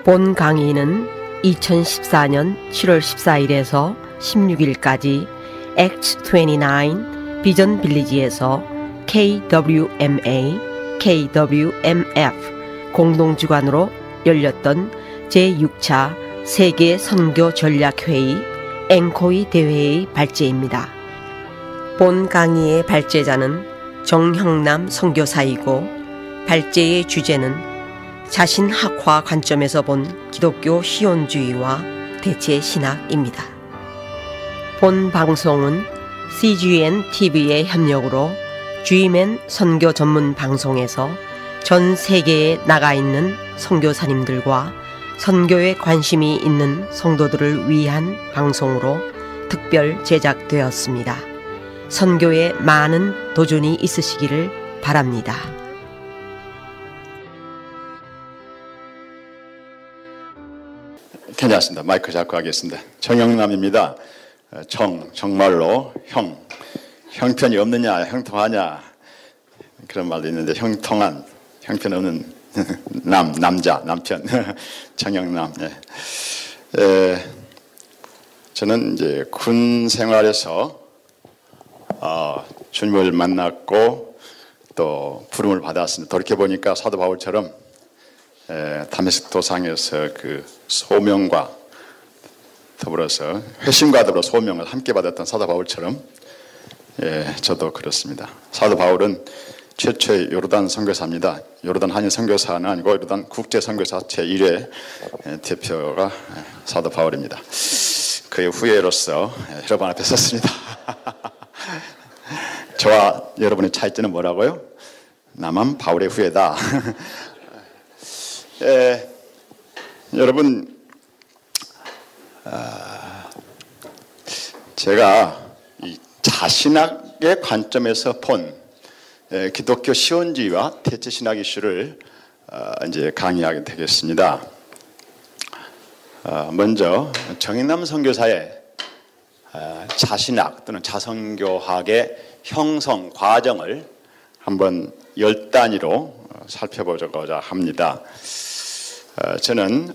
본 강의는 2014년 7월 14일에서 16일까지 X29 비전 빌리지에서 KWMA, KWMF 공동주관으로 열렸던 제6차 세계 선교 전략회의 앵코이 대회의 발제입니다. 본 강의의 발제자는 정형남 선교사이고 발제의 주제는 자신학화 관점에서 본 기독교 시온주의와 대체 신학입니다. 본 방송은 CGN TV의 협력으로 G맨 선교 전문 방송에서 전 세계에 나가 있는 선교사님들과 선교에 관심이 있는 성도들을 위한 방송으로 특별 제작되었습니다. 선교에 많은 도전이 있으시기를 바랍니다. 괜찮습니다. 마이크 잡고 하겠습니다. 정영남입니다. 정말로 형편이 없느냐, 형통하냐 그런 말도 있는데 형통한, 형편 없는 남자, 남편 정영남. 저는 이제 군 생활에서 주님을 만났고 또 부름을 받았습니다. 돌이켜 보니까 사도 바울처럼 다메섹 도상에서 그 소명과 더불어서 회심과 더불어 소명을 함께 받았던 사도 바울처럼 저도 그렇습니다. 사도 바울은 최초의 요르단 선교사입니다. 요르단 한인 선교사는 아니고 요르단 국제 선교사 제1회 대표가 사도 바울입니다. 그의 후예로서 여러분 앞에 섰습니다. 저와 여러분의 차이점은 뭐라고요? 나만 바울의 후예다. 여러분, 제가 이 자신학의 관점에서 본 기독교 시온주의와 대체 신학 이슈를 이제 강의하게 되겠습니다. 먼저 정인남 선교사의 자신학 또는 자선교학의 형성 과정을 한번 10단위로 살펴보고자 합니다. 저는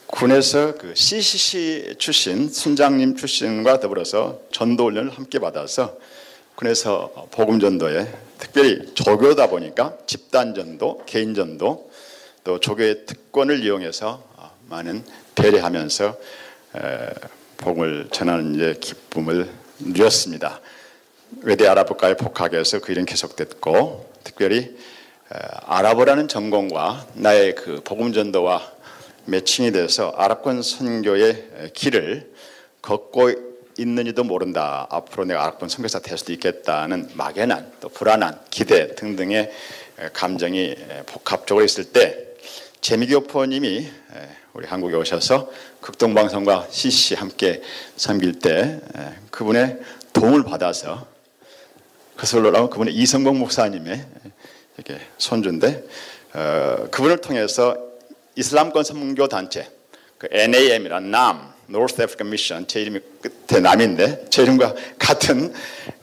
군에서 그 CCC 출신, 순장님 출신과 더불어서 전도 훈련을 함께 받아서 군에서 복음 전도에 특별히 조교다 보니까 집단 전도, 개인 전도, 또 조교의 특권을 이용해서 많은 배려하면서 복음을 전하는 이제 기쁨을 누렸습니다. 외대 아랍어과에 복학해서 그 일은 계속됐고, 특별히 아랍어라는 전공과 나의 그 복음 전도와 매칭이 돼서 아랍권 선교의 길을 걷고 있는지도 모른다. 앞으로 내가 아랍권 선교사 될 수도 있겠다는 막연한 또 불안한 기대 등등의 감정이 복합적으로 있을 때 재미교포님이 우리 한국에 오셔서 극동방송과 CC 함께 섬길 때 그분의 도움을 받아서 그것을 올라온 그분의 이성복 목사님의 이렇게 손주인데 그분을 통해서 이슬람권 선교 단체 그 NAM이란 North African Mission, 제 이름이 끝에 남인데 제 이름과 같은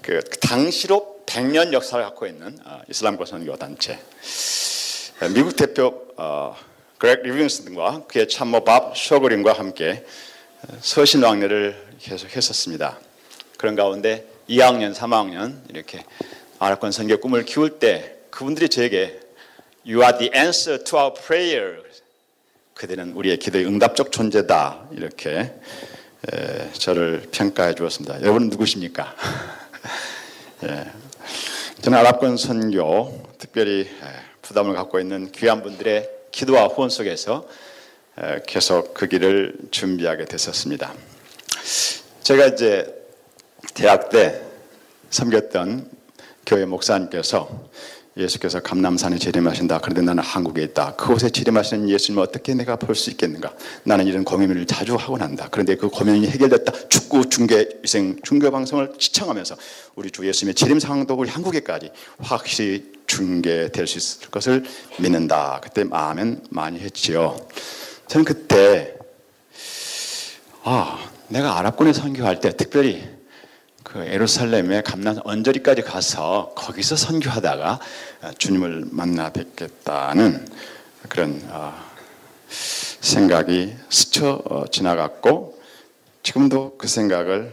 그 당시로 100년 역사를 갖고 있는 이슬람권 선교 단체, 미국 대표 그렉 리빙스턴과 그의 참모 밥 쇼그린과 함께 서신 왕래를 계속했었습니다. 그런 가운데 2학년, 3학년 이렇게 아랍권 선교 꿈을 키울 때 그분들이 저에게 You are the answer to our prayer. 그들은 우리의 기도의 응답적 존재다. 이렇게 저를 평가해 주었습니다. 여러분은 누구십니까? 저는 아랍권 선교, 특별히 부담을 갖고 있는 귀한 분들의 기도와 후원 속에서 계속 그 길을 준비하게 됐었습니다. 제가 이제 대학 때 섬겼던 교회 목사님께서 예수께서 감람산에 재림하신다. 그런데 나는 한국에 있다. 그곳에 재림하시는 예수님을 어떻게 내가 볼 수 있겠는가? 나는 이런 고민을 자주 하곤 한다. 그런데 그 고민이 해결됐다. 축구 중계 위생 중계 방송을 시청하면서 우리 주 예수님의 재림 상황도 우리 한국에까지 확실히 중계될 수 있을 것을 믿는다. 그때 아멘 많이 했지요. 저는 그때 내가 아랍권에 선교할 때 특별히 그 예루살렘의 감람 언저리까지 가서 거기서 선교하다가 주님을 만나 뵙겠다는 그런 생각이 스쳐 지나갔고 지금도 그 생각을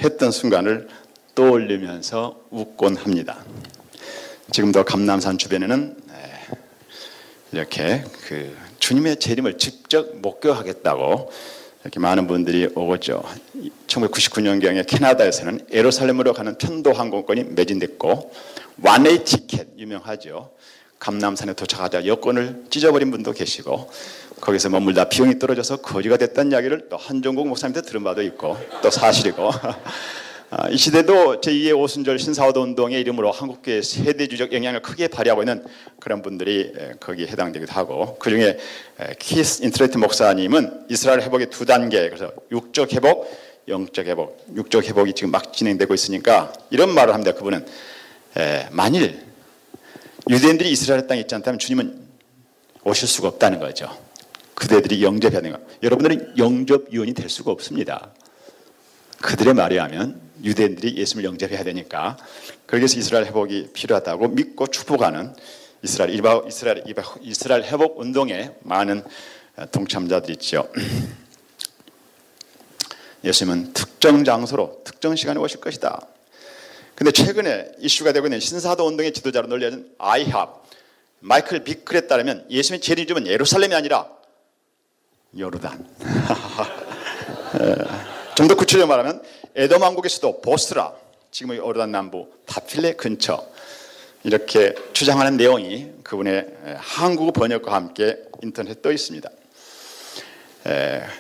했던 순간을 떠올리면서 웃곤 합니다. 지금도 감람산 주변에는 이렇게 그 주님의 재림을 직접 목격하겠다고 이렇게 많은 분들이 오겠죠. 1999년경에 캐나다에서는 예루살렘으로 가는 편도 항공권이 매진됐고 원웨이 티켓 유명하죠. 감람산에 도착하자 여권을 찢어버린 분도 계시고 거기서 머물다 비용이 떨어져서 거지가 됐다는 이야기를 또 한종국 목사님한테 들은 바도 있고 또 사실이고 이 시대도 제2의 오순절 신사후도 운동의 이름으로 한국교회의 세대주의적 영향을 크게 발휘하고 있는 그런 분들이 거기에 해당되기도 하고 그중에 키스 인트레이트 목사님은 이스라엘 회복의 두 단계 그래서 육적 회복, 영적 회복 육적 회복이 지금 막 진행되고 있으니까 이런 말을 합니다. 그분은 만일 유대인들이 이스라엘 땅에 있지 않다면 주님은 오실 수가 없다는 거죠. 그대들이 영접해야 되는 거. 여러분들은 영접위원이 될 수가 없습니다. 그들의 말에 하면 유대인들이 예수님을 영접해야 되니까 그래서 이스라엘 회복이 필요하다고 믿고 축복하는 이스라엘 회복 운동에 많은 동참자들이 있죠. 예수님은 특정 장소로 특정 시간에 오실 것이다. 근데 최근에 이슈가 되고 있는 신사도 운동의 지도자로 놀려진 아이합 마이클 비클에 따르면 예수님의 재림은 예루살렘이 아니라 요르단. 좀 더 구체적으로 말하면 에돔 왕국의 수도 보스라, 지금의 요르단 남부 다필레 근처 이렇게 주장하는 내용이 그분의 한국어 번역과 함께 인터넷에 떠 있습니다.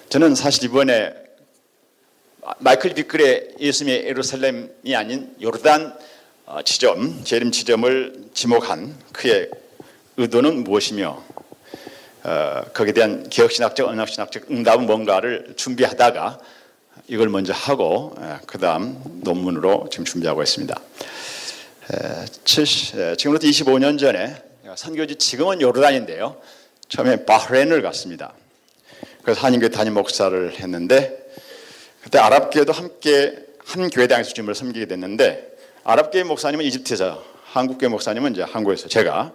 저는 사실 이번에 마이클 비클의 예수님의 예루살렘이 아닌 요르단 지점, 재림 지점을 지목한 그의 의도는 무엇이며 거기에 대한 개혁신학적, 언어신학적 응답은 뭔가를 준비하다가 이걸 먼저 하고 그 다음 논문으로 지금 준비하고 있습니다. 지금부터 25년 전에 선교지 지금은 요르단인데요. 처음에 바흐레인을 갔습니다. 그래서 한인교회 담임 목사를 했는데 그때 아랍교회도 함께 한 교회당에서 주님을 섬기게 됐는데 아랍교회 목사님은 이집트에서 한국교회 목사님은 이제 한국에서 제가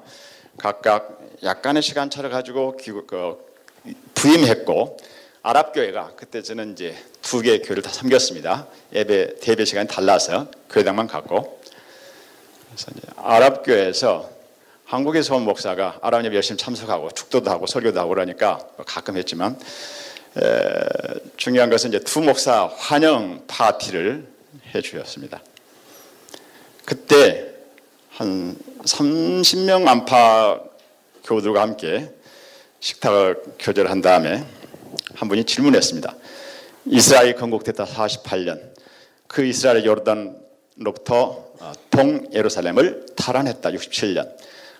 각각 약간의 시간차를 가지고 부임했고 아랍교회가 그때 저는 이제 두 개의 교회를 다 섬겼습니다. 대배 시간이 달라서 교회당만 갔고 그래서 이제 아랍교회에서 한국에서 온 목사가 아랍 예배 열심히 참석하고 축도도 하고 설교도 하고 그러니까 가끔 했지만 중요한 것은 이제 두 목사 환영 파티를 해 주셨습니다. 그때 한 30명 안팎 교우들과 함께 식탁을 교제를 한 다음에 한 분이 질문했습니다. 이스라엘이 건국됐다 48년 그 이스라엘 요르단로부터 동예루살렘을 탈환했다 67년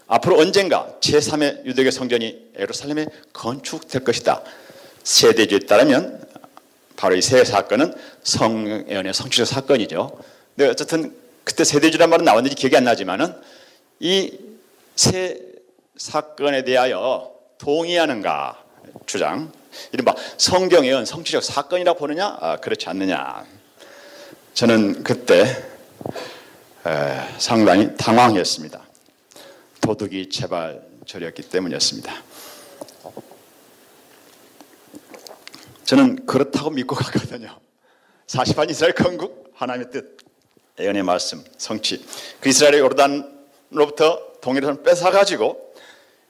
앞으로 언젠가 제3의 유대교 성전이 예루살렘에 건축될 것이다. 세대주의에 따르면 바로 이 세 사건은 성예언의 성취적 사건이죠. 근데 어쨌든 그때 세대주의란 말은 나왔는지 기억이 안 나지만은 이 세 사건에 대하여 동의하는가 주장 이른바 성경예언 성취적 사건이라고 보느냐 그렇지 않느냐 저는 그때 상당히 당황했습니다. 도둑이 재발절이었기 때문이었습니다. 저는 그렇다고 믿고 갔거든요. 40한 이스라엘 건국 하나님의 뜻 예언의 말씀 성취 그 이스라엘의 요르단로부터 동예루살렘을 뺏어가지고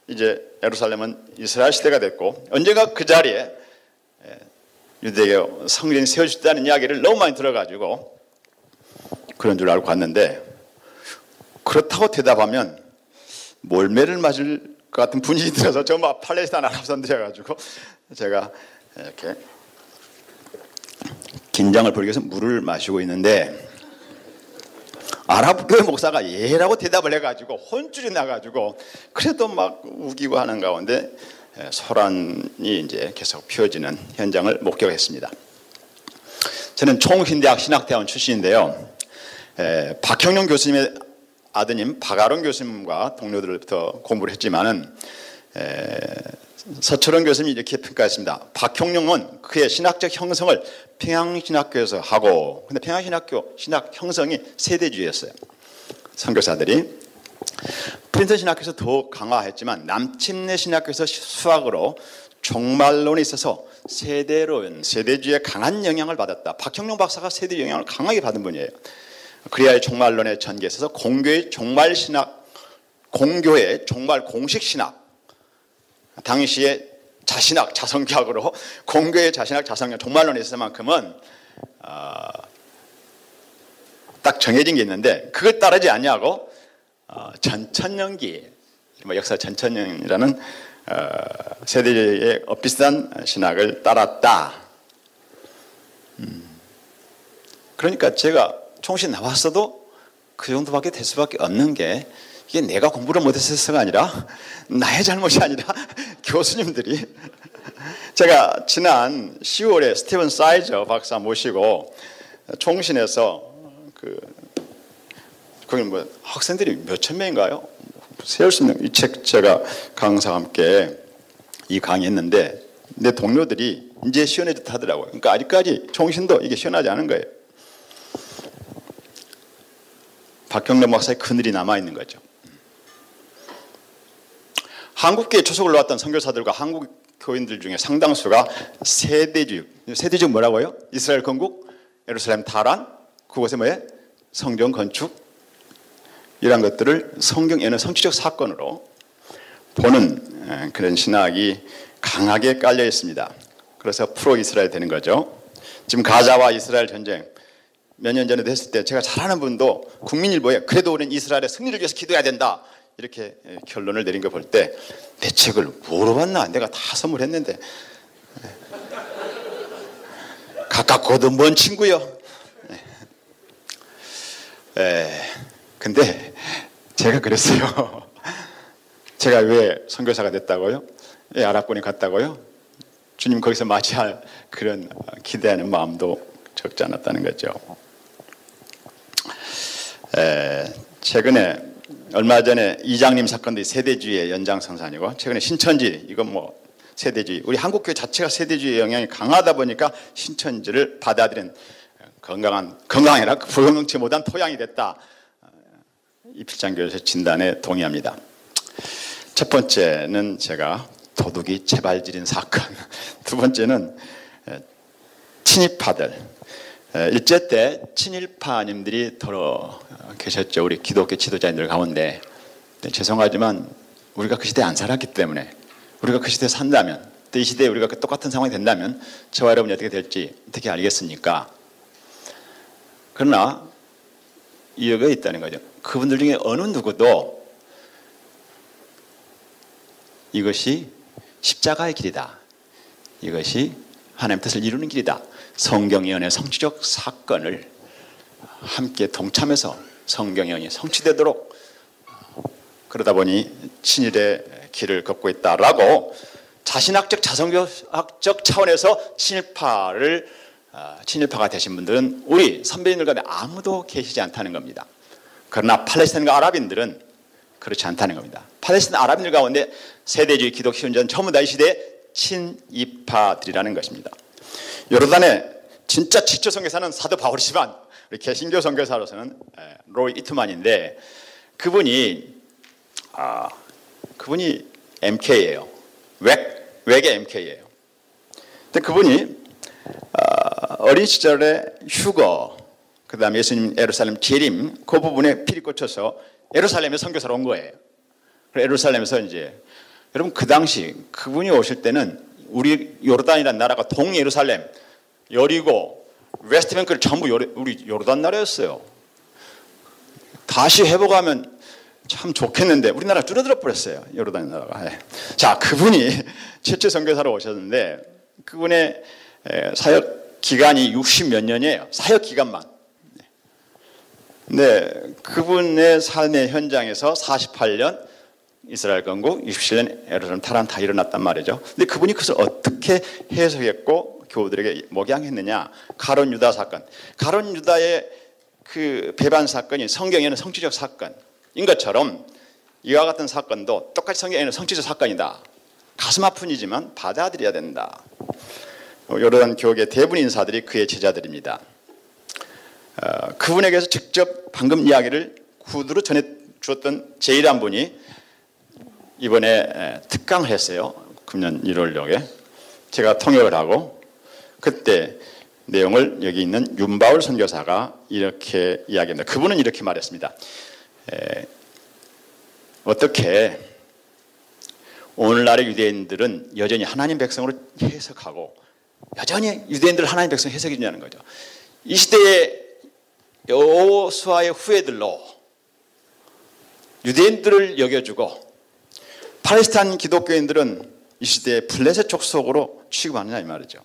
이제 예루살렘은 이스라엘 시대가 됐고 언젠가 그 자리에 유대교 성전이 세워졌다는 이야기를 너무 많이 들어가지고 그런 줄 알고 갔는데 그렇다고 대답하면 몰매를 맞을 것 같은 분위기 들어서 정말 팔레스타인 아랍 사람들이어가지고 제가 이렇게 긴장을 풀기 위해서 물을 마시고 있는데 아랍교회 목사가 예라고 대답을 해가지고 혼쭐이 나가지고 그래도 막 우기고 하는 가운데 소란이 이제 계속 피워지는 현장을 목격했습니다. 저는 총신대학 신학대학원 출신인데요. 박형룡 교수님의 아드님 박아론 교수님과 동료들부터 공부를 했지만은 서철원 교수님이 이렇게 평가했습니다. 박형룡은 그의 신학적 형성을 평양신학교에서 하고 근데 평양신학교 신학 형성이 세대주의였어요. 선교사들이 프린스턴 신학교에서 더 강화했지만 남침내 신학교에서 수학으로 종말론에 있어서 세대론, 세대주의에 강한 영향을 받았다. 박형룡 박사가 세대 영향을 강하게 받은 분이에요. 그리하여 종말론의 전개에 있어서 공교의 종말 신학, 공교의 종말 공식 신학, 당시에 자신학, 자성교학으로 공교의 자신학, 자성교학, 종말론에 있어서만큼은 딱 정해진 게 있는데 그걸 따르지 않냐고 전천년기, 역사 전천년이라는 세대의 비슷한 신학을 따랐다. 그러니까 제가 총신 나왔어도 그 정도밖에 될 수밖에 없는 게 이게 내가 공부를 못해서가 아니라 나의 잘못이 아니라 교수님들이 제가 지난 10월에 스티븐 사이저 박사 모시고 총신에서 거기 뭐 학생들이 몇천 명인가요? 세울 수 있는 이 책 제가 강사와 함께 이 강의했는데 내 동료들이 이제 시원해졌다 하더라고요. 그러니까 아직까지 총신도 이게 시원하지 않은 거예요. 박형룡 박사의 그늘이 남아있는 거죠. 한국교회 초석을 놓았던 선교사들과 한국 교인들 중에 상당수가 세대주의 뭐라고요? 이스라엘 건국, 예루살렘 탈환, 그곳에 뭐예요? 성전 건축, 이런 것들을 성경에는 성취적 사건으로 보는 그런 신학이 강하게 깔려 있습니다. 그래서 프로 이스라엘 되는 거죠. 지금 가자와 이스라엘 전쟁 몇 년 전에 됐을 때 제가 잘 아는 분도 국민일보에 그래도 우리는 이스라엘의 승리를 위해서 기도해야 된다 이렇게 결론을 내린 거 볼 때 내 책을 뭐로 봤나? 내가 다 선물했는데 가깝고도 먼 친구요. 근데 제가 그랬어요. 제가 왜 선교사가 됐다고요? 왜 아랍권에 갔다고요? 주님 거기서 맞이할 그런 기대하는 마음도 적지 않았다는 거죠. 최근에 얼마 전에 이장님 사건도 세대주의의 연장선상이고 최근에 신천지 이건 뭐 세대주의 우리 한국교회 자체가 세대주의 영향이 강하다 보니까 신천지를 받아들인 건강이라 불건강치 못한 토양이 됐다. 이필장 교수의 진단에 동의합니다. 첫 번째는 제가 도둑이 재발질인 사건, 두 번째는 친일파들. 일제 때 친일파님들이 더러 계셨죠. 우리 기독교 지도자님들 가운데. 죄송하지만 우리가 그 시대에 안 살았기 때문에 우리가 그 시대에 산다면 또 이 시대에 우리가 똑같은 상황이 된다면 저와 여러분이 어떻게 될지 어떻게 알겠습니까? 그러나 이유가 있다는 거죠. 그분들 중에 어느 누구도 이것이 십자가의 길이다. 이것이 하나님의 뜻을 이루는 길이다. 성경의 은혜 성취적 사건을 함께 동참해서 성경의 은혜 성취되도록 그러다 보니 친일의 길을 걷고 있다라고 자신학적 자성교학적 차원에서 친일파가 되신 분들은 우리 선배님들 가운데 아무도 계시지 않다는 겁니다. 그러나 팔레스타인과 아랍인들은 그렇지 않다는 겁니다. 팔레스타인 아랍인들 가운데 세대주의 기독 신자는 전부 다 이 시대의 친이파들이라는 것입니다. 요르단의 진짜 지초 선교사는 사도 바울이지만 우리 개신교 선교사로서는 로이 이트만인데 그분이 MK예요. 외계 MK예요. 근데 그분이 어린 시절에 휴거, 그 다음에 예수님 예루살렘 재림 그 부분에 필이 꽂혀서 예루살렘에 선교사로 온 거예요. 예루살렘에서 이제 여러분 그 당시 그분이 오실 때는 우리 요르단이라는 나라가 동예루살렘, 여리고, 웨스트뱅크를 전부 우리 요르단 나라였어요. 다시 회복하면 참 좋겠는데 우리나라 줄어들어 버렸어요. 요르단 나라가. 자, 그분이 최초 선교사로 오셨는데 그분의 사역 기간이 60몇 년이에요. 사역 기간만. 네, 그분의 삶의 현장에서 48년 이스라엘 건국, 67년 예루살렘 탈환 다 일어났단 말이죠. 근데 그분이 그것을 어떻게 해석했고 교우들에게 목양했느냐? 가론 유다 사건. 가론 유다의 그 배반 사건이 성경에는 성취적 사건인 것처럼 이와 같은 사건도 똑같이 성경에는 성취적 사건이다. 가슴 아픈이지만 받아들여야 된다. 요르단 교육의 대부분 인사들이 그의 제자들입니다. 그분에게서 직접 방금 이야기를 구두로 전해 주었던 제일 한 분이 이번에 특강을 했어요. 금년 1월경에 제가 통역을 하고 그때 내용을 여기 있는 윤바울 선교사가 이렇게 이야기합니다. 그분은 이렇게 말했습니다. 어떻게 오늘날의 유대인들은 여전히 하나님 백성으로 해석하고 여전히 유대인들 하나님 백성 해석해 주냐는 거죠. 이 시대의 여호수아의 후예들로 유대인들을 여겨주고 팔레스타인 기독교인들은 이 시대의 블레셋 족속으로 취급하느냐 이 말이죠.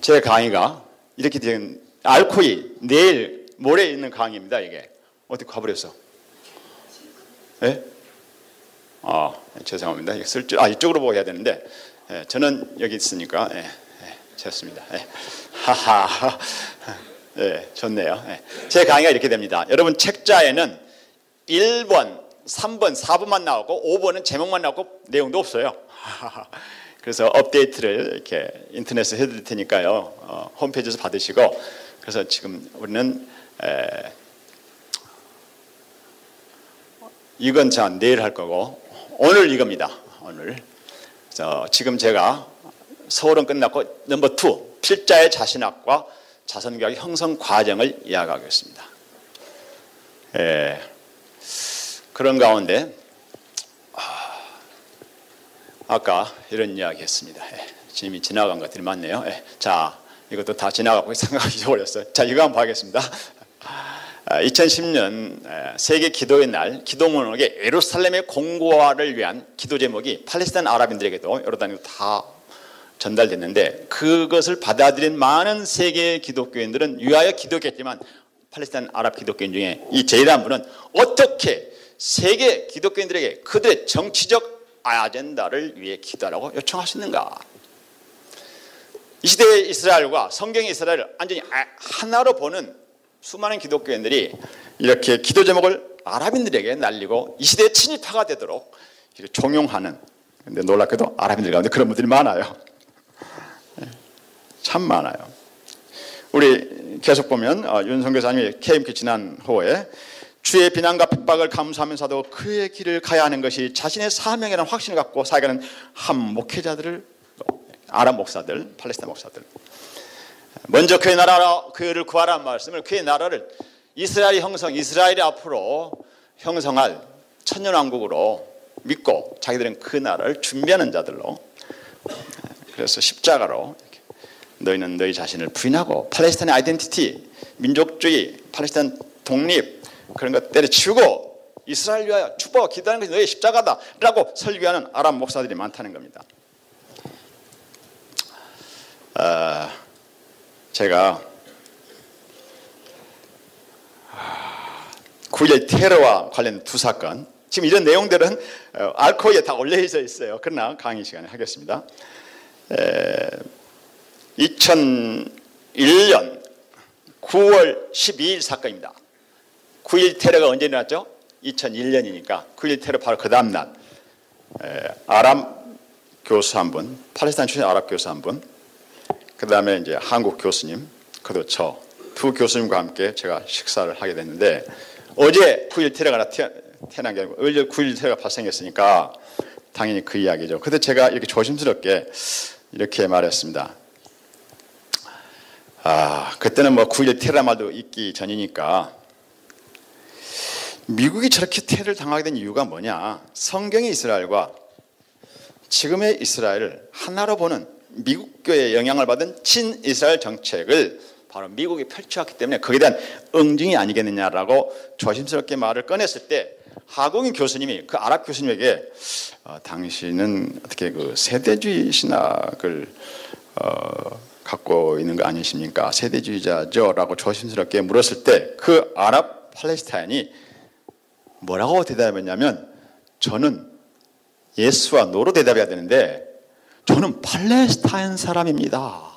제 강의가 이렇게 된 알코이 내일 모레 있는 강의입니다. 이게 어디 가버렸어? 예? 죄송합니다. 이쪽으로 보고 해야 되는데 저는 여기 있으니까 좋습니다. 하하. 좋네요. 제 강의가 이렇게 됩니다. 여러분 책자에는 1번, 3번, 4번만 나오고 5번은 제목만 나오고 내용도 없어요. 그래서 업데이트를 이렇게 인터넷에 해드릴 테니까요. 홈페이지에서 받으시고 그래서 지금 우리는 이건 자 내일 할 거고 오늘 이겁니다. 오늘 지금 제가 서울은 끝났고 넘버 2 필자의 자신학과 자선교학의 형성 과정을 이야기하겠습니다. 그런 가운데 아까 이런 이야기 했습니다. 이미 지나간 것들이 많네요. 자, 이것도 다 지나가고 생각이 잊어버렸어요. 자, 이거 한번 봐야겠습니다. 2010년 세계 기도의 날 기도문학의 예루살렘의 공고화를 위한 기도 제목이 팔레스타인 아랍인들에게도 여러 단위로 다 전달됐는데 그것을 받아들인 많은 세계 기독교인들은 유하여 기도했지만 팔레스타인 아랍 기독교인 중에 이 제일한 분은 어떻게 세계 기독교인들에게 그들의 정치적 아젠다를 위해 기도하라고 요청할 수 있는가? 이 시대의 이스라엘과 성경의 이스라엘을 완전히 하나로 보는 수많은 기독교인들이 이렇게 기도 제목을 아랍인들에게 날리고 이 시대의 친일파가 되도록 종용하는, 근데 놀랍게도 아랍인들 가운데 그런 분들이 많아요. 참 많아요. 우리 계속 보면 윤 선교사님이 KMK 지난 호에 주의 비난과 핍박을 감수하면서도 그의 길을 가야 하는 것이 자신의 사명이라는 확신을 갖고 살아가는 한 목회자들을, 아랍 목사들, 팔레스타인 목사들, 먼저 그의 나라 그를 구하라는 말씀을 그의 나라를 이스라엘이 형성, 이스라엘이 앞으로 형성할 천년왕국으로 믿고 자기들은 그 나라를 준비하는 자들로, 그래서 십자가로 너희는 너희 자신을 부인하고 팔레스타인의 아이덴티티, 민족주의, 팔레스타인 독립 그런 것 때려치우고 이스라엘 위하여 축복하고 기도하는 것이 너희의 십자가다 라고 설교하는 아랍 목사들이 많다는 겁니다. 제가 9.11 테러와 관련 두 사건, 지금 이런 내용들은 알코이에 다 올려져 있어요. 그러나 강의 시간에 하겠습니다. 2001년 9월 12일 사건입니다. 9.11 테러가 언제 일어났죠? 2001년이니까 9.11 테러 바로 그 다음 날 아랍 교수 한 분, 팔레스타인 출신 아랍 교수 한 분, 그 다음에 이제 한국 교수님, 그리고 저 두 교수님과 함께 제가 식사를 하게 됐는데, 어제 9.11 테러가 태어난 게 아니고 어제 9.11 테러가 발생했으니까 당연히 그 이야기죠. 근데 제가 이렇게 조심스럽게 이렇게 말했습니다. 그때는 뭐 9.11 테러 말도 있기 전이니까 미국이 저렇게 테러를 당하게 된 이유가 뭐냐? 성경의 이스라엘과 지금의 이스라엘을 하나로 보는 미국교의 영향을 받은 친이스라엘 정책을 바로 미국이 펼쳐왔기 때문에 거기에 대한 응징이 아니겠느냐라고 조심스럽게 말을 꺼냈을 때, 하공인 교수님이 그 아랍 교수님에게 당신은 어떻게 그 세대주의 신학을 갖고 있는 거 아니십니까? 세대주의자죠? 라고 조심스럽게 물었을 때 그 아랍 팔레스타인이 뭐라고 대답했냐면, 저는 예스와 노로 대답해야 되는데 저는 팔레스타인 사람입니다.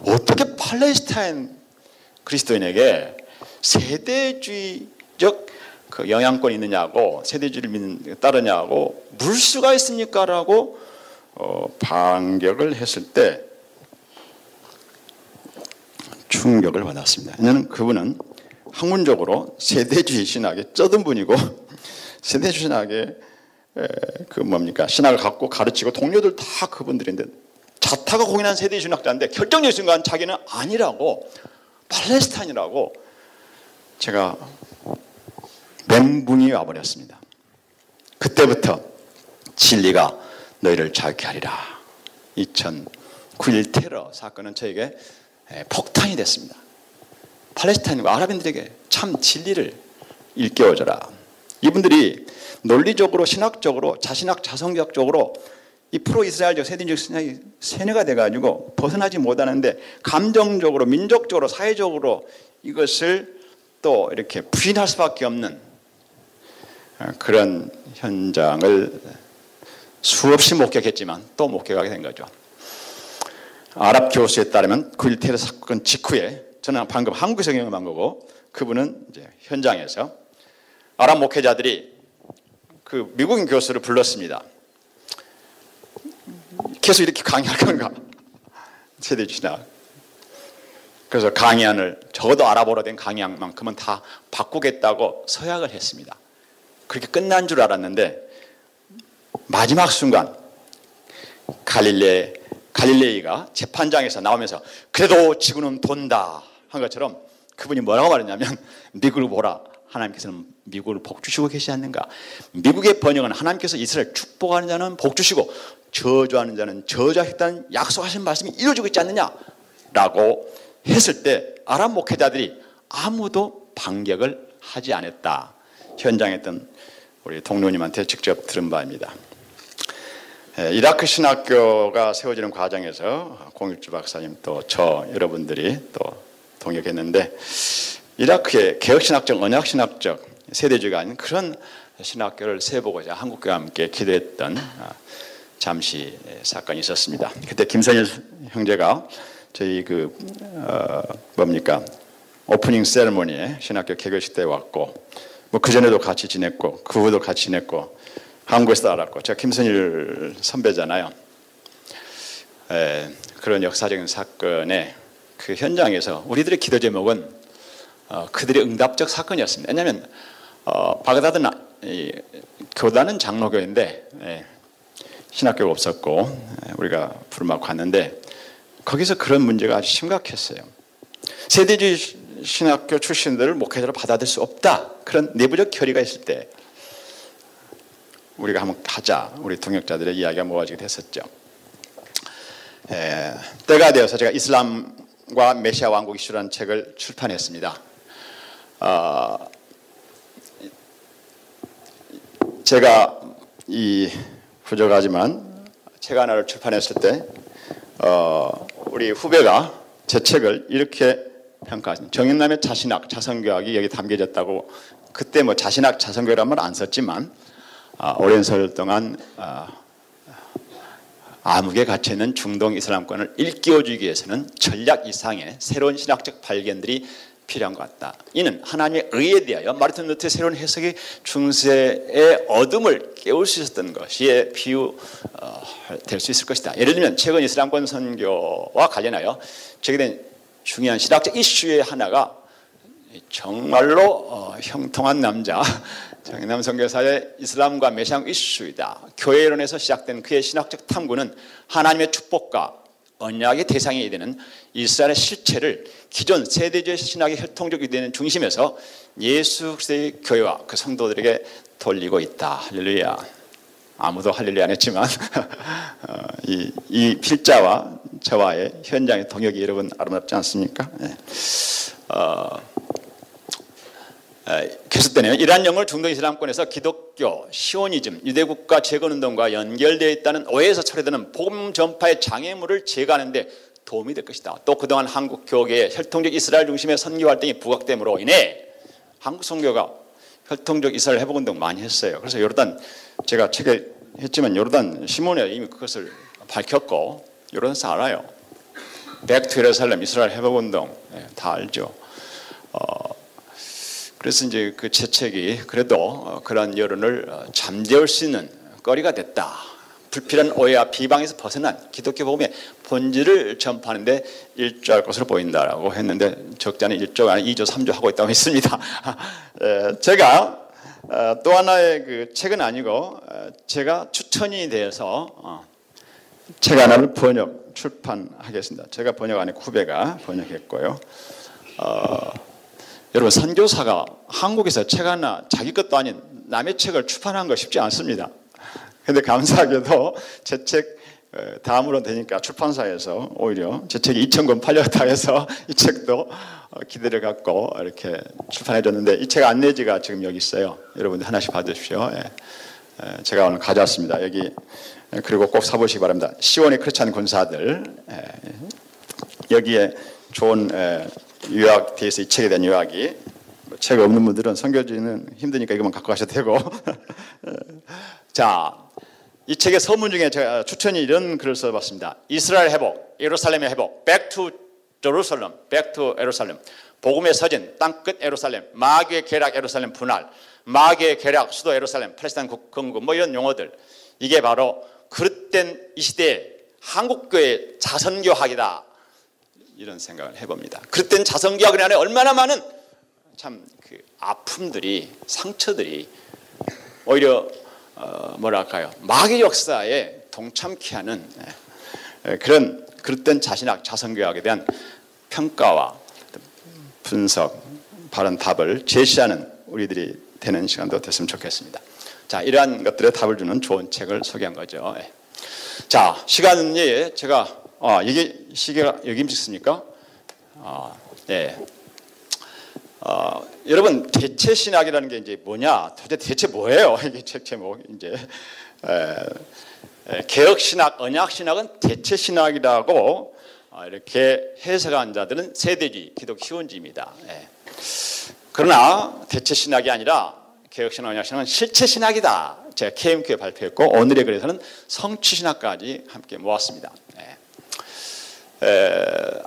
어떻게 팔레스타인 그리스도인에게 세대주의적 그 영향권이 있느냐고, 세대주의를 따르냐고 물 수가 있습니까? 라고 반격을 했을 때 충격을 받았습니다. 왜냐하면 그분은 학문적으로 세대주의 신학에 쩌든 분이고 세대주의 신학에 신학을 갖고 가르치고 동료들 다 그분들인데 자타가 공인한 세대주의 신학자인데 결정적인 순간 자기는 아니라고 팔레스타인이라고 제가 멘붕이 와버렸습니다. 그때부터 진리가 너희를 자유케 하리라. 2009일 테러 사건은 저에게 폭탄이 됐습니다. 팔레스타인과 아랍인들에게 참 진리를 일깨워줘라. 이분들이 논리적으로 신학적으로 자신학 자성적으로 이 프로이스라엘적 세대적 신학이 세뇌가 돼가지고 벗어나지 못하는데 감정적으로 민족적으로 사회적으로 이것을 또 이렇게 부인할 수밖에 없는 그런 현장을 수없이 목격했지만 또 목격하게 된 거죠. 아랍 교수에 따르면 9.1 테러 사건 직후에 저는 방금 한국에서 경험한 거고 그분은 이제 현장에서 아랍 목회자들이 그 미국인 교수를 불렀습니다. 계속 이렇게 강의할 건가? 세대주의나. 그래서 강의안을 적어도 아랍어로 된 강의안만큼은 다 바꾸겠다고 서약을 했습니다. 그렇게 끝난 줄 알았는데 마지막 순간 갈릴레이가 재판장에서 나오면서 그래도 지구는 돈다 한 것처럼 그분이 뭐라고 말했냐면 미국을 보라. 하나님께서는 미국을 복주시고 계시지 않는가. 미국의 번역은 하나님께서 이스라엘 축복하는 자는 복주시고 저주하는 자는 저주하겠다는 약속하신 말씀이 이루어지고 있지 않느냐라고 했을 때 아랍 목회자들이 아무도 반격을 하지 않았다. 현장에 있던 우리 동료님한테 직접 들은 바입니다. 이라크 신학교가 세워지는 과정에서 공일주 박사님 또 저 여러분들이 또 동역했는데 이라크의 개혁신학적 언약신학적 세대주의가 아닌 그런 신학교를 세워보고자 한국교회와 함께 기도했던 잠시 사건이 있었습니다. 그때 김선일 형제가 저희 오프닝 세레모니에 신학교 개교식 때 왔고 그 전에도 같이 지냈고 그 후도 같이 지냈고 한국에서도 알았고 제가 김선일 선배잖아요. 그런 역사적인 사건의 그 현장에서 우리들의 기도 제목은 그들의 응답적 사건이었습니다. 왜냐하면 바그다드는 교단은 장로교인데 신학교가 없었고 우리가 부르막 갔는데 거기서 그런 문제가 아주 심각했어요. 세대주의 신학교 출신들을 목회자로 받아들일 수 없다. 그런 내부적 결의가 있을 때 우리가 한번 하자. 우리 동역자들의 이야기가 모아지게 됐었죠. 때가 되어서 제가 이슬람과 메시아 왕국 이슈라는 책을 출판했습니다. 제가 부족하지만 책 하나를 출판했을 때 우리 후배가 제 책을 이렇게 평가하십니다. 정영남의 자신학, 자성교학이 여기 담겨졌다고 그때 자신학, 자성교학이라는 말 안 썼지만 오랜 세월 동안 암흑에 갇혀있는 중동 이슬람권을 일깨워주기 위해서는 전략 이상의 새로운 신학적 발견들이 필요한 것 같다. 이는 하나님의 의에 대하여 마르틴 루터의 새로운 해석이 중세의 어둠을 깨울 수 있었던 것이 비유될 수 있을 것이다. 예를 들면 최근 이슬람권 선교와 관련하여 제기된 중요한 신학적 이슈의 하나가 정말로 형통한 남자 정남 선교사의 이슬람과 메시아 이슈이다. 교회론에서 시작된 그의 신학적 탐구는 하나님의 축복과 언약의 대상이 되는 이스라엘의 실체를 기존 세대주의 신학의 혈통적 유대인 중심에서 예수 그리스도의 교회와 그 성도들에게 돌리고 있다. 할렐루야. 아무도 할렐루야 안 했지만 이 필자와 저와의 현장의 동역이 여러분 아름답지 않습니까? 네. 계속되네요. 이러한 영을 중동 이슬람권에서 기독교, 시오니즘, 유대국가 재건운동과 연결되어 있다는 오해에서 초래되는 복음 전파의 장애물을 제거하는 데 도움이 될 것이다. 또 그동안 한국 교계의 혈통적 이스라엘 중심의 선교 활동이 부각됨으로 인해 한국 선교가 혈통적 이스라엘 회복운동 많이 했어요. 그래서 요르단 제가 책에 했지만 요르단 시몬에 이미 그것을 밝혔고 요르단에서 알아요. 백투 예루살렘 이스라엘 회복운동 다 알죠. 그래서 이제 제 책이 그래도 그런 여론을 잠재울 수 있는 거리가 됐다. 불필요한 오해와 비방에서 벗어난 기독교 복음의 본질을 전파하는데 일조할 것으로 보인다라고 했는데 적자는 1조, 2조, 3조 하고 있다고 했습니다. 제가 또 하나의 그 책은 아니고 제가 추천이 되어서 책 하나를 출판하겠습니다. 제가 번역 안 했고 후배가 번역했고요. 여러분 선교사가 한국에서 책 하나 자기 것도 아닌 남의 책을 출판하는 거 쉽지 않습니다. 그런데 감사하게도 제 책 다음으로 되니까 출판사에서 오히려 제 책이 2,000권 팔렸다 해서 이 책도 기대를 갖고 이렇게 출판해 줬는데 이 책 안내지가 지금 여기 있어요. 여러분들 하나씩 받으십시오. 제가 오늘 가져왔습니다. 여기 그리고 꼭 사보시기 바랍니다. 시온의 크리스찬 군사들 여기에 좋은 요약되어 있어 이 책에 대한 요약이 책 없는 분들은 선교지는 힘드니까 이것만 갖고 가셔도 되고 자, 이 책의 서문 중에 제가 추천이 이런 글을 써봤습니다. 이스라엘 회복, 예루살렘의 회복, Back to Jerusalem, Back to Jerusalem. 복음의 서진, 땅끝 예루살렘, 마귀의 계략 예루살렘 분할, 마귀의 계략 수도 예루살렘, 팔레스타인 건국 뭐 이런 용어들 이게 바로 그릇된 이 시대의 한국교회의 자선교학이다 이런 생각을 해봅니다. 그릇된 자선교학 안에 얼마나 많은 참 그 아픔들이 상처들이 오히려 뭐랄까요 마귀 역사에 동참케 하는 그런 그릇된 자신학 자선교학에 대한 평가와 분석 바른 답을 제시하는 우리들이 되는 시간도 됐으면 좋겠습니다. 자, 이러한 것들에 답을 주는 좋은 책을 소개한 거죠. 자, 시간이 제가 이게 시계가 여기 있습니까? 네. 여러분 대체 신학이라는 게 이제 뭐냐? 대체 뭐예요? 이게 책 제목 이제 개혁 신학, 언약 신학은 대체 신학이라고 이렇게 해석한 자들은 세대주의, 기독 희원주의입니다. 그러나 대체 신학이 아니라 개혁 신학, 언약 신학은 실체 신학이다. 제가 KMQ에 발표했고 오늘의 글에서는 성취 신학까지 함께 모았습니다.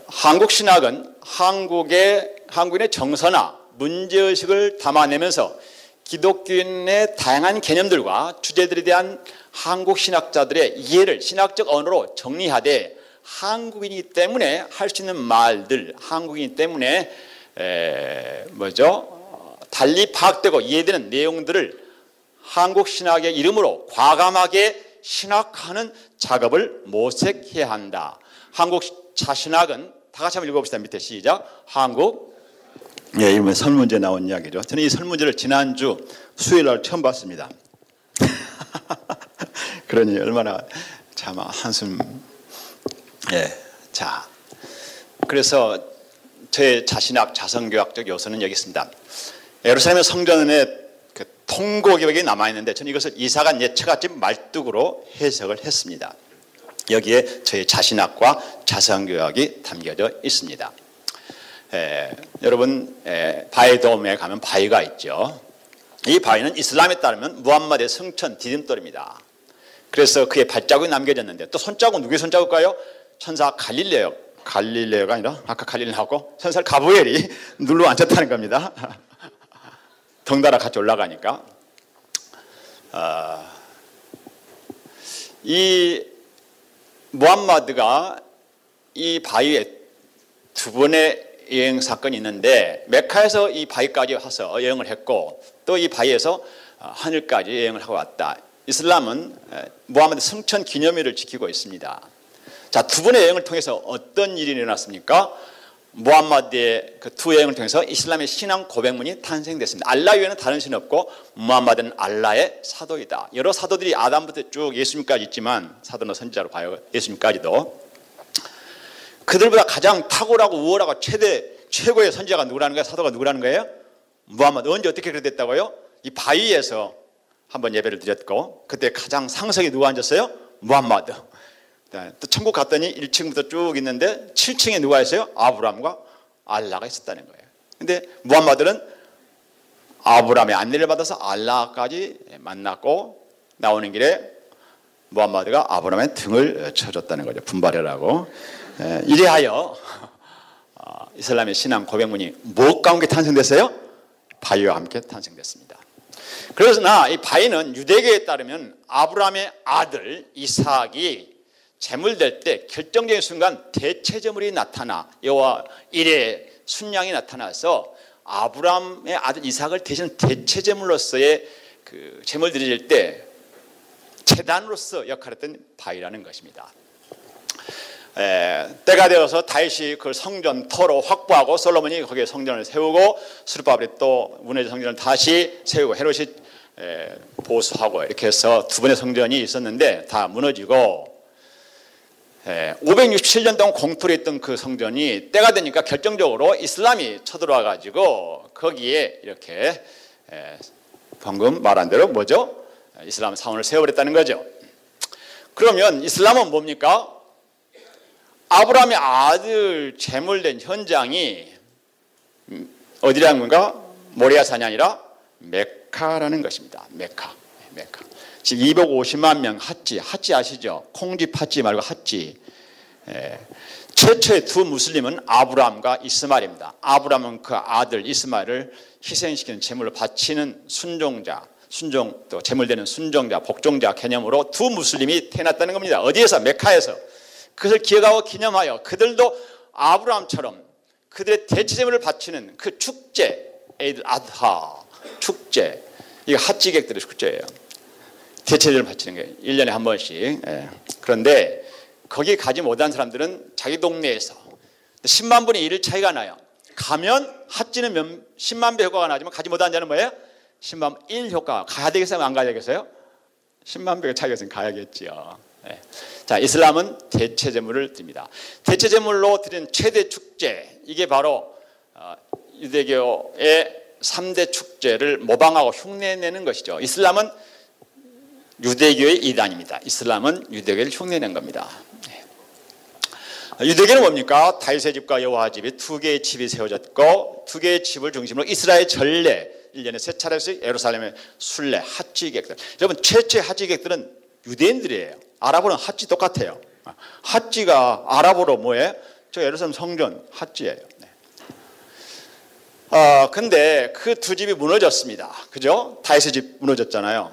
한국 신학은 한국인의 정서나 문제의식을 담아내면서 기독교인의 다양한 개념들과 주제들에 대한 한국 신학자들의 이해를 신학적 언어로 정리하되 한국인이기 때문에 할 수 있는 말들, 한국인이기 때문에 달리 파악되고 이해되는 내용들을 한국 신학의 이름으로 과감하게 신학하는 작업을 모색해야 한다. 한국 자신학은 다 같이 한번 읽어봅시다. 밑에 시작. 한국 이러면 설문제 나온 이야기죠. 저는 이 설문제를 지난주 수요일날 처음 봤습니다. 그러니 얼마나 참 한숨. 자, 그래서 제 자신학 자선교학적 요소는 여기 있습니다. 예루살렘 성전의 그 통고 기록이 남아 있는데 저는 이것을 이사간 예처같이 말뚝으로 해석을 했습니다. 여기에 저의 자신학과 자선교학이 담겨져 있습니다. 여러분 바위돔에 가면 바위가 있죠. 이 바위는 이슬람에 따르면 무함마드의 성천 디딤돌입니다. 그래서 그의 발자국이 남겨졌는데 또 손자국은 누구의 손자국일까요? 천사 갈릴레오가 아니라 아까 갈릴레오하고 천사 가브리엘이 눌러 앉았다는 겁니다. 덩달아 같이 올라가니까 이 무함마드가 이 바위에 두 번의 여행 사건이 있는데 메카에서 이 바위까지 와서 여행을 했고 또 이 바위에서 하늘까지 여행을 하고 왔다. 이슬람은 무함마드 성천 기념일을 지키고 있습니다. 자, 두 번의 여행을 통해서 어떤 일이 일어났습니까? 무함마드의 그 두 여행을 통해서 이슬람의 신앙 고백문이 탄생됐습니다. 알라 외에는 다른 신이 없고 무함마드는 알라의 사도이다. 여러 사도들이 아담부터 쭉 예수님까지 있지만 사도나 선지자로 봐요. 예수님까지도. 그들보다 가장 탁월하고 우월하고 최고의 선지자가 누구라는 거예요? 사도가 누구라는 거예요? 무함마드. 언제 어떻게 그렇게 됐다고요? 이 바위에서 한번 예배를 드렸고 그때 가장 상석에 누가 앉았어요? 무함마드. 또 천국 갔더니 1층부터 쭉 있는데 7층에 누가 있어요? 아브라함과 알라가 있었다는 거예요. 근데 무함마드는 아브라함의 안내를 받아서 알라까지 만났고 나오는 길에 무함마드가 아브라함의 등을 쳐줬다는 거죠. 분발해라고. 이래하여 이슬람의 신앙 고백문이 무엇과 함께 탄생됐어요? 바위와 함께 탄생됐습니다. 그러나 이 바위는 유대교에 따르면 아브라함의 아들 이삭이 제물될 때 결정적인 순간 대체제물이 나타나 여호와 일의 순양이 나타나서 아브라함의 아들 이삭을 대신 대체제물로서의 그 제물 드릴 때 제단으로서 역할했던 바위라는 것입니다. 때가 되어서 다윗이 그 성전 터로 확보하고 솔로몬이 거기에 성전을 세우고 스룹바벨이 또 무너진 성전을 다시 세우고 헤롯이 보수하고 이렇게 해서 두 번의 성전이 있었는데 다 무너지고 567년 동안 공토를 했던 그 성전이 때가 되니까 결정적으로 이슬람이 쳐들어와 가지고 거기에 이렇게 방금 말한 대로 뭐죠? 이슬람 사원을 세워버렸다는 거죠. 그러면 이슬람은 뭡니까? 아브라함의 아들 제물된 현장이 어디라는 건가? 모리아산이 아니라 메카라는 것입니다. 메카. 지금 250만 명 핫지 아시죠? 콩집 핫지 말고 핫지. 최초의 두 무슬림은 아브라함과 이스마엘입니다. 아브라함은 그 아들 이스마엘을 희생시키는 제물로 바치는 순종자, 또 제물되는 순종자, 복종자 개념으로 두 무슬림이 태어났다는 겁니다. 어디에서? 메카에서. 그것을 기억하고 기념하여 그들도 아브라함처럼 그들의 대체제물을 바치는 그 축제, 에이드 아드하 축제, 이게 핫지객들의 축제예요. 대체제를 바치는 거예요. 1년에 한 번씩. 그런데 거기 가지 못한 사람들은 자기 동네에서 10만 분의 1을 차이가 나요. 가면 핫지는 10만 배 효과가 나지만 가지 못한 자는 뭐예요? 10만 1 효과. 가야 되겠어요? 안 가야 되겠어요? 10만 배가 차이가 있으면 가야겠죠. 자, 이슬람은 대체제물을 드립니다. 대체제물로 드린 최대 축제, 이게 바로 유대교의 3대 축제를 모방하고 흉내내는 것이죠. 이슬람은 유대교의 이단입니다. 이슬람은 유대교를 흉내낸 겁니다. 유대교는 뭡니까? 다윗의 집과 여호와 집이 두 개의 집이 세워졌고 두 개의 집을 중심으로 이스라엘 전례 1년에 세 차례씩 예루살렘의 순례 핫지객들. 여러분 최초의 핫지객들은 유대인들이에요. 아랍어는 핫지 똑같아요. 핫지가 아랍어로 뭐예요? 저 예루살렘 성전 핫지예요. 근데 그 두 집이 무너졌습니다. 그죠? 다윗의 집 무너졌잖아요.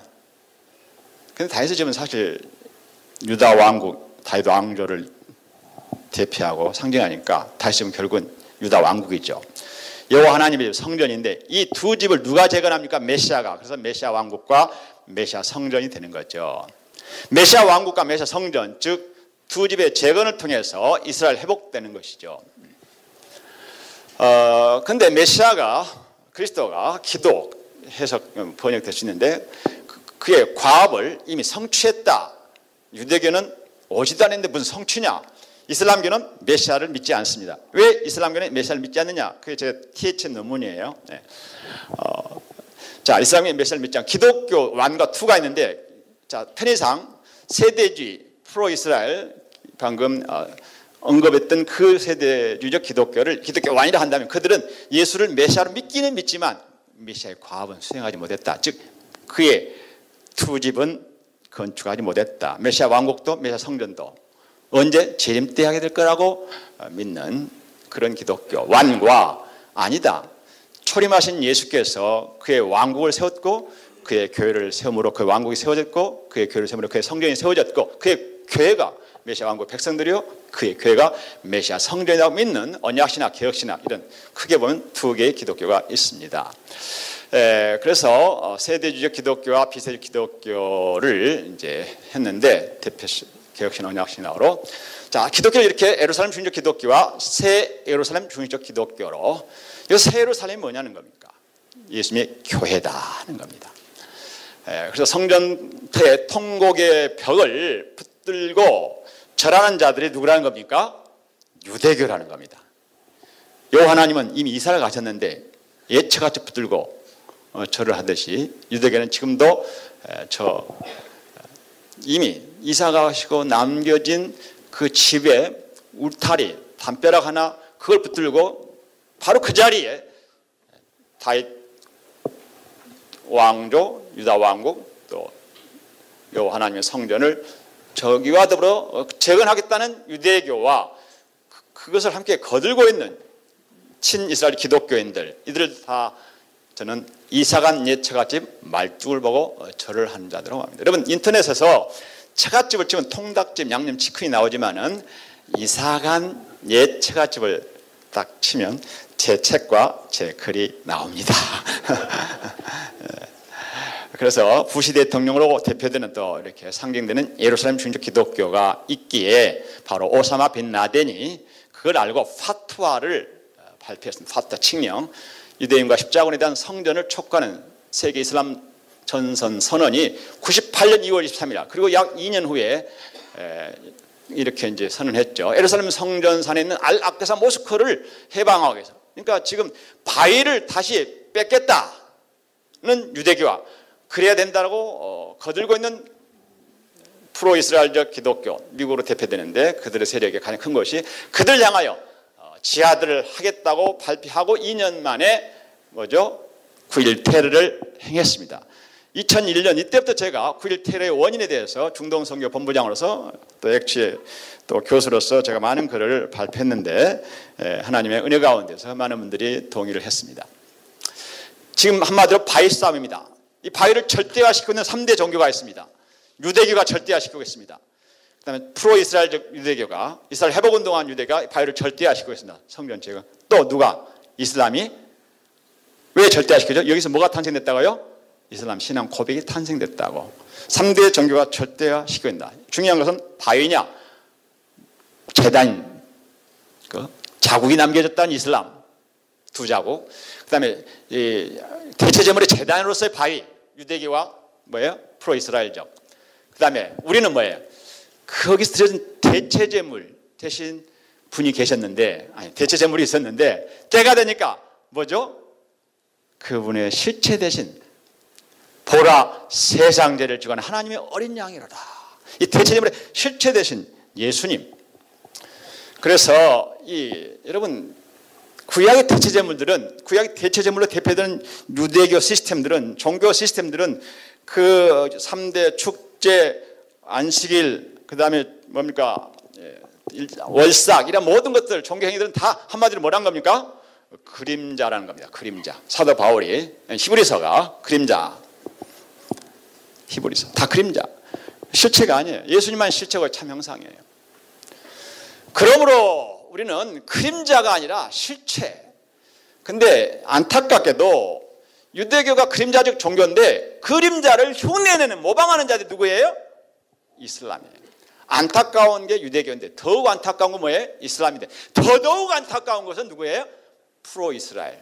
근데 다윗의 집은 사실 유다 왕국, 다윗 왕조를 대표하고 상징하니까 다윗의 집은 결국은 유다 왕국이죠. 여호와 하나님의 성전인데 이 두 집을 누가 재건합니까? 메시아가. 그래서 메시아 왕국과 메시아 성전이 되는 거죠. 메시아 왕국과 메시아 성전, 즉 두 집의 재건을 통해서 이스라엘 회복되는 것이죠. 근데 메시아가 그리스도가 기도 해석 번역될 수 있는데 그의 과업을 이미 성취했다. 유대교는 오지도 않았는데 무슨 성취냐? 이슬람교는 메시아를 믿지 않습니다. 왜 이슬람교는 메시아를 믿지 않느냐? 그게 제가 THN 논문이에요. 자, 이슬람교는 메시아를 믿지 않고 기독교 1과 2가 있는데 자, 편의상 세대주의 프로 이스라엘 방금 언급했던 그 세대주의적 기독교를 기독교 1이라 한다면 그들은 예수를 메시아로 믿기는 믿지만 메시아의 과업은 수행하지 못했다. 즉 그의 두 집은 건축하지 못했다. 메시아 왕국도 메시아 성전도 언제 재림 때 하게 될 거라고 믿는 그런 기독교 1과 아니다. 초림하신 예수께서 그의 왕국을 세웠고 그의 교회를 세움으로 그 왕국이 세워졌고 그의 교회를 세움으로 그의 성전이 세워졌고 그의 교회가 메시아 왕국 백성들이요 그의 교회가 메시아 성전이라고 믿는 언약신학, 개혁신학 이런 크게 보면 두 개의 기독교가 있습니다. 그래서 세대주의적 기독교와 비세대주의 기독교를 이제 했는데 대표 개혁신학, 언약신학으로 자 기독교를 이렇게 예루살렘 중립적 기독교와 새 예루살렘 중립적 기독교로 이 새 예루살렘이 뭐냐는 겁니까? 예수님의 교회다는 겁니다. 그래서 성전의 통곡의 벽을 붙들고 절하는 자들이 누구라는 겁니까? 유대교라는 겁니다. 여호와 하나님은 이미 이사를 가셨는데 예처같이 붙들고 절을 하듯이 유대교는 지금도 이미 이사 가시고 남겨진 그 집에 울타리 담벼락 하나 그걸 붙들고 바로 그 자리에 다윗 왕조 유다 왕국 또 여호와 하나님의 성전을 저기와 더불어 재건하겠다는 유대교와 그것을 함께 거들고 있는 친이스라엘 기독교인들 이들을 다 저는 이사간 옛 처갓집 말뚝을 보고 절을 하는 자들로 합니다. 여러분 인터넷에서 처갓집을 치면 통닭집, 양념 치킨이 나오지만은 이사간 옛 처갓집을 딱 치면 제 책과 제 글이 나옵니다. 그래서 부시 대통령으로 대표되는 또 이렇게 상징되는 예루살렘 중적 기독교가 있기에 바로 오사마 빈 라덴이 그걸 알고 파투아를 발표했습니다. 파투아 칙령, 유대인과 십자군에 대한 성전을 촉구하는 세계 이슬람 전선 선언이 98년 2월 23일, 그리고 약 2년 후에 이렇게 이제 선언했죠. 예루살렘 성전산에 있는 알 악사 모스크를 해방하기 위해서. 그러니까 지금 바위를 다시 뺏겠다는 유대교와 그래야 된다고 거들고 있는 프로 이스라엘적 기독교, 미국으로 대표되는데 그들의 세력이 가장 큰 것이 그들 향하여 지하들을 하겠다고 발표하고 2년 만에 뭐죠? 9.1 테러를 행했습니다. 2001년 이때부터 제가 9.1 테러의 원인에 대해서 중동선교 본부장으로서 또 액취의 또 교수로서 제가 많은 글을 발표했는데 하나님의 은혜 가운데서 많은 분들이 동의를 했습니다. 지금 한마디로 바위 싸움입니다. 이 바위를 절대화시키고 있는 3대 종교가 있습니다. 유대교가 절대화시키고 있습니다. 그 다음에 프로 이스라엘적 유대교가, 이스라엘 회복운동한 유대가 바위를 절대화시키고 있습니다. 성전체가. 또 누가? 이슬람이. 왜 절대화시키죠? 여기서 뭐가 탄생됐다고요? 이슬람 신앙 고백이 탄생됐다고. 3대 종교가 절대화시키고 있다. 중요한 것은 바위냐, 제단, 자국이 남겨졌다는 이슬람 두 자국. 그 다음에 대체제물의 제단으로서의 바위, 유대교와 뭐예요? 프로 이스라엘적. 그 다음에 우리는 뭐예요? 거기서 드려진 대체제물 대신 분이 계셨는데, 아니 대체제물이 있었는데 때가 되니까 뭐죠? 그분의 실체 대신 보라 세상죄를 지고하는 하나님의 어린 양이로다. 이 대체제물의 실체 대신 예수님. 그래서 여러분 구약의 대체제물들은, 구약의 대체제물로 대표되는 유대교 시스템들은, 종교 시스템들은 그 3대 축제, 안식일, 그 다음에 뭡니까? 월삭, 이런 모든 것들, 종교 행위들은 다 한마디로 뭐란 겁니까? 그림자라는 겁니다. 그림자. 사도 바울이 히브리서가 그림자. 히브리서. 다 그림자. 실체가 아니에요. 예수님만 실체고 참 형상이에요. 그러므로 우리는 그림자가 아니라 실체. 근데 안타깝게도 유대교가 그림자적 종교인데 그림자를 흉내내는, 모방하는 자들이 누구예요? 이슬람이에요. 안타까운 게 유대교인데 더욱 안타까운 건 뭐예요? 이슬람인데 더더욱 안타까운 것은 누구예요? 프로 이스라엘.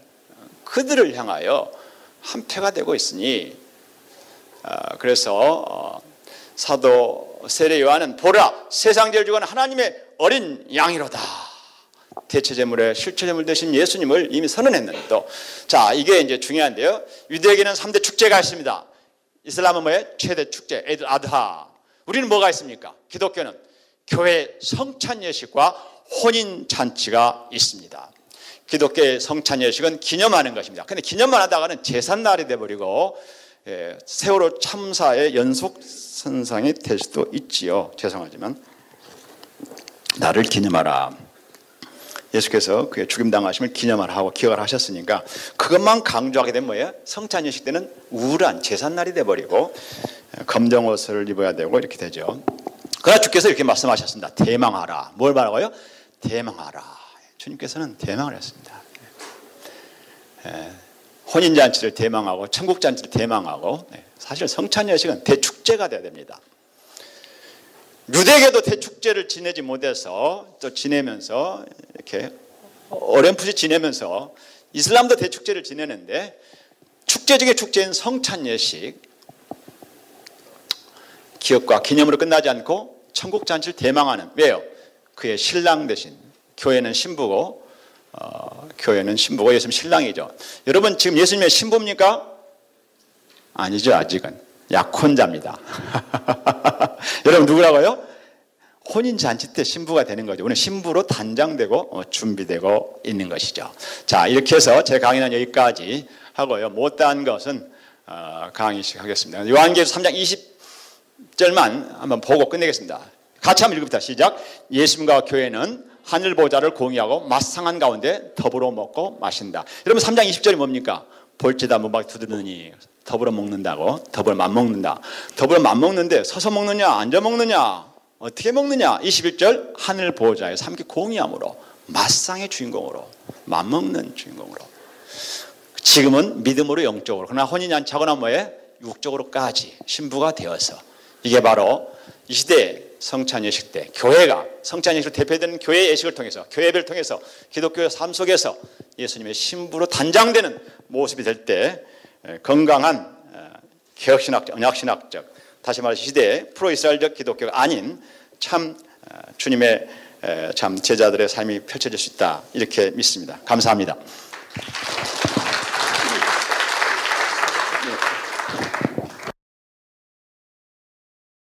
그들을 향하여 한패가 되고 있으니, 그래서 사도 세례 요한은 보라 세상죄를 지고 하는 하나님의 어린 양이로다. 대체제물의 실체제물 되신 예수님을 이미 선언했는데, 또 자, 이게 이제 중요한데요. 유대에게는 3대 축제가 있습니다. 이슬람은 뭐예요? 최대 축제 에이드 아드하. 우리는 뭐가 있습니까? 기독교는 교회 성찬 예식과 혼인 잔치가 있습니다. 기독교의 성찬 예식은 기념하는 것입니다. 근데 기념만 하다가는 제삿날이 돼버리고 세월호 참사의 연속선상이 될 수도 있지요. 죄송하지만 나를 기념하라. 예수께서 그의 죽임당하심을 기념하라 하고 기억을 하셨으니까 그것만 강조하게 되면 뭐예요? 성찬 예식 때는 우울한 제삿날이 돼버리고 검정 옷을 입어야 되고 이렇게 되죠. 그러나 주께서 이렇게 말씀하셨습니다. 대망하라. 뭘 말하고요? 대망하라. 주님께서는 대망을 했습니다. 혼인잔치를 대망하고 천국잔치를 대망하고, 사실 성찬예식은 대축제가 돼야 됩니다. 유대교도 대축제를 지내지 못해서 또 지내면서 이렇게 어렴풋이 지내면서 이슬람도 대축제를 지내는데, 축제 중에 축제인 성찬예식, 기억과 기념으로 끝나지 않고 천국잔치를 대망하는, 왜요? 그의 신랑 대신, 교회는 신부고 예수님 신랑이죠. 여러분 지금 예수님의 신부입니까? 아니죠. 아직은 약혼자입니다. 여러분 누구라고요? 혼인잔치 때 신부가 되는 거죠. 오늘 신부로 단장되고 준비되고 있는 것이죠. 자, 이렇게 해서 제 강의는 여기까지 하고요. 못다한 것은 강의식 하겠습니다. 요한계시록 3장 20절만 한번 보고 끝내겠습니다. 같이 한번 읽읍시다. 시작. 예수님과 교회는 하늘 보좌를 공유하고 마상한 가운데 더불어 먹고 마신다. 여러분 3장 20절이 뭡니까? 볼지다 무박 두드느니 더불어 먹는다고. 더불어 맘먹는다. 더불어 맘먹는데 서서 먹느냐 앉아 먹느냐 어떻게 먹느냐. 21절 하늘 보호자의 삼기 공의함으로 맞상의 주인공으로 맘먹는 주인공으로. 지금은 믿음으로 영적으로 그러나 혼인이 않자거나 뭐에 육적으로까지 신부가 되어서 이게 바로 이 시대의 성찬 예식 때 교회가 성찬 예식으로 대표되는 교회 예식을 통해서 교회 예배를 통해서 기독교의 삶 속에서 예수님의 신부로 단장되는 모습이 될 때 건강한 개혁신학적, 언약신학적 다시 말해 시대의 프로이스라엘적 기독교가 아닌 참 주님의 참 제자들의 삶이 펼쳐질 수 있다 이렇게 믿습니다. 감사합니다.